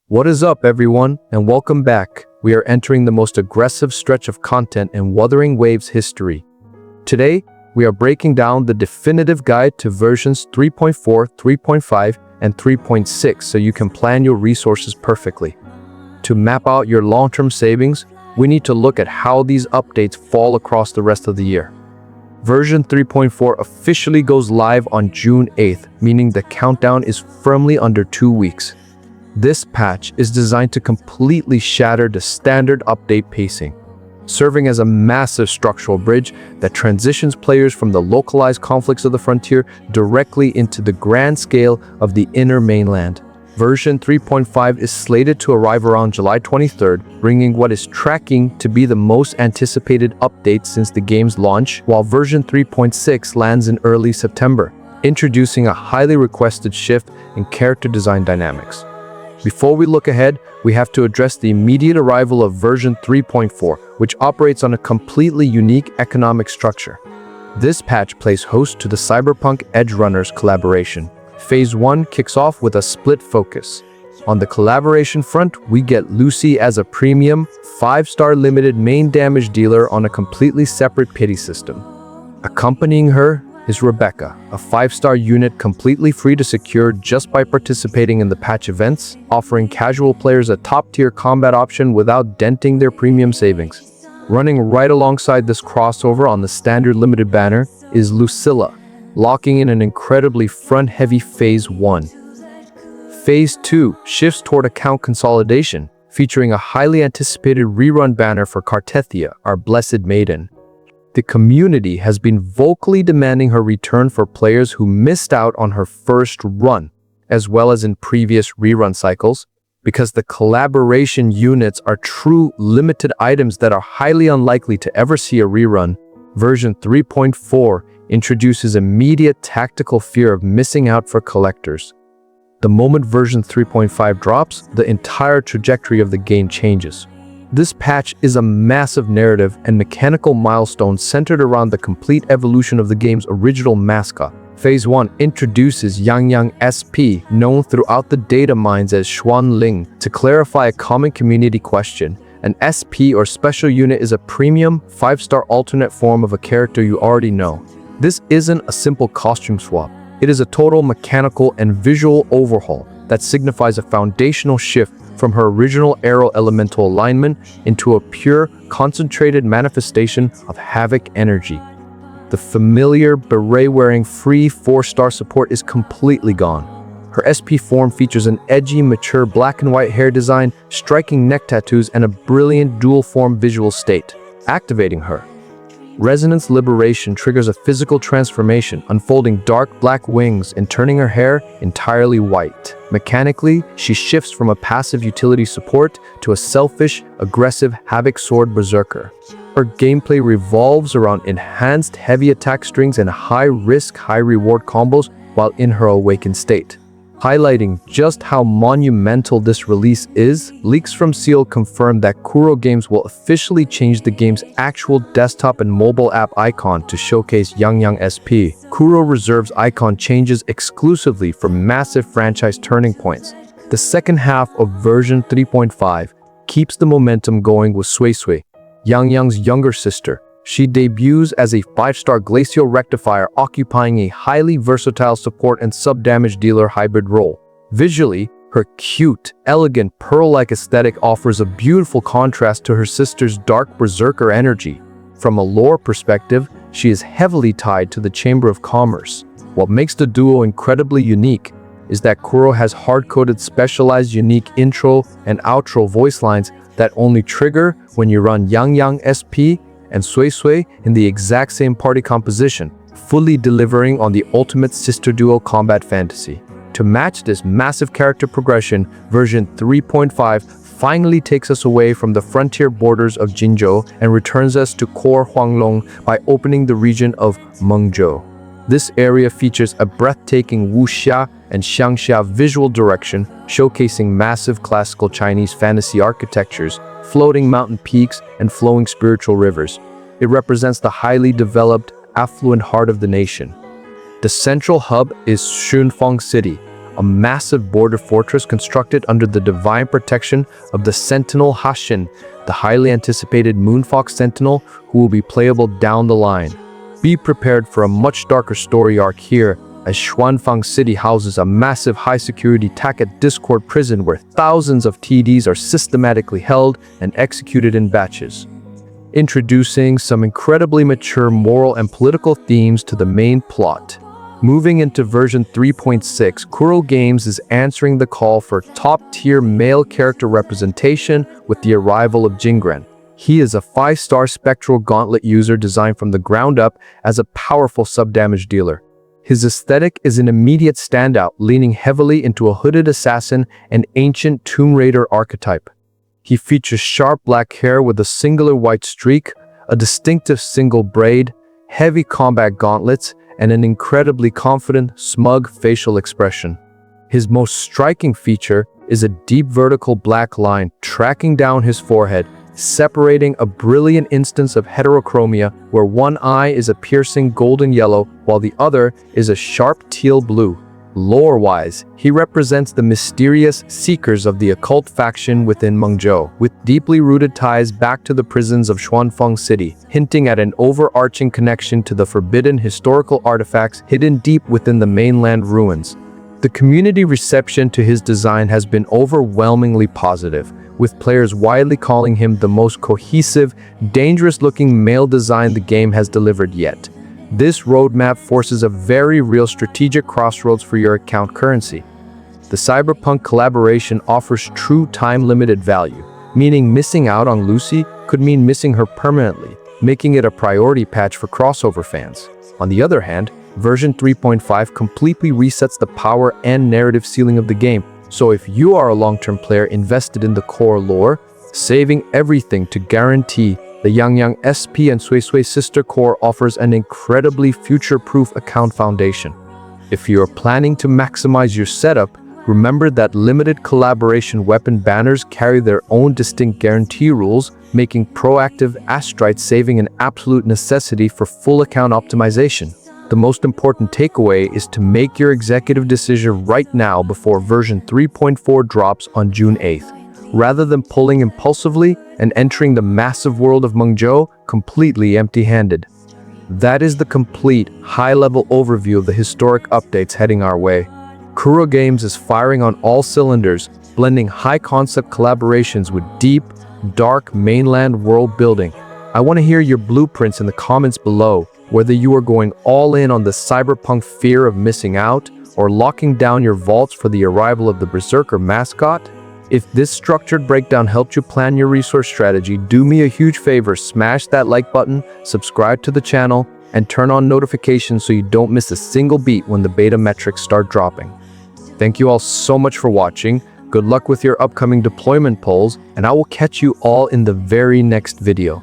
What is up, everyone, and welcome back. We are entering the most aggressive stretch of content in Wuthering Waves history. Today, we are breaking down the definitive guide to versions 3.4, 3.5, and 3.6 so you can plan your resources perfectly. To map out your long-term savings, we need to look at how these updates fall across the rest of the year. Version 3.4 officially goes live on June 8th, meaning the countdown is firmly under 2 weeks. This patch is designed to completely shatter the standard update pacing, serving as a massive structural bridge that transitions players from the localized conflicts of the frontier directly into the grand scale of the inner mainland. Version 3.5 is slated to arrive around July 23rd, bringing what is tracking to be the most anticipated update since the game's launch, while version 3.6 lands in early September, introducing a highly requested shift in character design dynamics. Before we look ahead, we have to address the immediate arrival of version 3.4, which operates on a completely unique economic structure. This patch plays host to the Cyberpunk Edgerunners collaboration. Phase 1 kicks off with a split focus. On the collaboration front, we get Lucy as a premium, 5-star limited main damage dealer on a completely separate pity system. Accompanying her is Rebecca, a 5-star unit completely free to secure just by participating in the patch events, offering casual players a top-tier combat option without denting their premium savings. Running right alongside this crossover on the standard limited banner is Lucilla, locking in an incredibly front-heavy Phase 1. Phase 2 shifts toward account consolidation, featuring a highly anticipated rerun banner for Cartethyia, our Blessed Maiden. The community has been vocally demanding her return for players who missed out on her first run, as well as in previous rerun cycles, because the collaboration units are true limited items that are highly unlikely to ever see a rerun. Version 3.4 introduces immediate tactical fear of missing out for collectors. The moment version 3.5 drops, the entire trajectory of the game changes. This patch is a massive narrative and mechanical milestone centered around the complete evolution of the game's original mascot. Phase 1 introduces Yangyang SP, known throughout the data mines as Xuanling. To clarify a common community question, an SP or special unit is a premium, 5-star alternate form of a character you already know. This isn't a simple costume swap. It is a total mechanical and visual overhaul that signifies a foundational shift from her original Arrow elemental alignment into a pure, concentrated manifestation of Havoc energy. The familiar, beret-wearing, free 4-star support is completely gone. Her SP form features an edgy, mature black and white hair design, striking neck tattoos, and a brilliant dual-form visual state. Activating her, Resonance Liberation triggers a physical transformation, unfolding dark black wings and turning her hair entirely white. Mechanically, she shifts from a passive utility support to a selfish, aggressive Havoc Sword Berserker. Her gameplay revolves around enhanced heavy attack strings and high-risk, high-reward combos while in her awakened state. Highlighting just how monumental this release is, leaks from Seal confirm that Kuro Games will officially change the game's actual desktop and mobile app icon to showcase Yangyang SP. Kuro reserves icon changes exclusively for massive franchise turning points. The second half of version 3.5 keeps the momentum going with SuiSui, Yangyang's younger sister. She debuts as a 5-star Glacial Rectifier, occupying a highly versatile support and sub-damage dealer hybrid role. Visually, her cute, elegant, pearl-like aesthetic offers a beautiful contrast to her sister's dark berserker energy. From a lore perspective, she is heavily tied to the Chamber of Commerce. What makes the duo incredibly unique is that Kuro has hard-coded specialized unique intro and outro voice lines that only trigger when you run Yangyang SP and SuiSui in the exact same party composition, fully delivering on the ultimate sister duo combat fantasy. To match this massive character progression, version 3.5 finally takes us away from the frontier borders of Jinzhou and returns us to core Huanglong by opening the region of Mengzhou. This area features a breathtaking wuxia and xiangxia visual direction, showcasing massive classical Chinese fantasy architectures, floating mountain peaks, and flowing spiritual rivers. It represents the highly developed, affluent heart of the nation. The central hub is Shunfeng City, a massive border fortress constructed under the divine protection of the Sentinel Hsin, the highly anticipated Moonfox Sentinel who will be playable down the line. Be prepared for a much darker story arc here, as Xuanfang City houses a massive high-security Takat Discord prison where thousands of TDs are systematically held and executed in batches. Introducing some incredibly mature moral and political themes to the main plot. Moving into version 3.6, Kuro Games is answering the call for top-tier male character representation with the arrival of Jingran. He is a 5-star Spectro Gauntlet user designed from the ground up as a powerful sub-damage dealer. His aesthetic is an immediate standout, leaning heavily into a hooded assassin and ancient Tomb Raider archetype. He features sharp black hair with a singular white streak, a distinctive single braid, heavy combat gauntlets, and an incredibly confident, smug facial expression. His most striking feature is a deep vertical black line tracking down his forehead, separating a brilliant instance of heterochromia where one eye is a piercing golden yellow while the other is a sharp teal blue. Lore-wise, he represents the mysterious Seekers of the occult faction within Mengzhou, with deeply rooted ties back to the prisons of Xuanfang City, hinting at an overarching connection to the forbidden historical artifacts hidden deep within the mainland ruins. The community reception to his design has been overwhelmingly positive, with players widely calling him the most cohesive, dangerous-looking male design the game has delivered yet. This roadmap forces a very real strategic crossroads for your account currency. The Cyberpunk collaboration offers true time-limited value, meaning missing out on Lucy could mean missing her permanently, making it a priority patch for crossover fans. On the other hand, version 3.5 completely resets the power and narrative ceiling of the game, so if you are a long-term player invested in the core lore, saving everything to guarantee the Yangyang SP and SuiSui sister core offers an incredibly future-proof account foundation. If you are planning to maximize your setup, remember that limited collaboration weapon banners carry their own distinct guarantee rules, making proactive astrite saving an absolute necessity for full account optimization. The most important takeaway is to make your executive decision right now before version 3.4 drops on June 8th. Rather than pulling impulsively and entering the massive world of Mengzhou completely empty-handed. That is the complete, high-level overview of the historic updates heading our way. Kuro Games is firing on all cylinders, blending high-concept collaborations with deep, dark mainland world building. I want to hear your blueprints in the comments below, whether you are going all in on the cyberpunk fear of missing out or locking down your vaults for the arrival of the Berserker mascot. If this structured breakdown helped you plan your resource strategy, do me a huge favor, smash that like button, subscribe to the channel, and turn on notifications so you don't miss a single beat when the beta metrics start dropping. Thank you all so much for watching, good luck with your upcoming deployment polls, and I will catch you all in the very next video.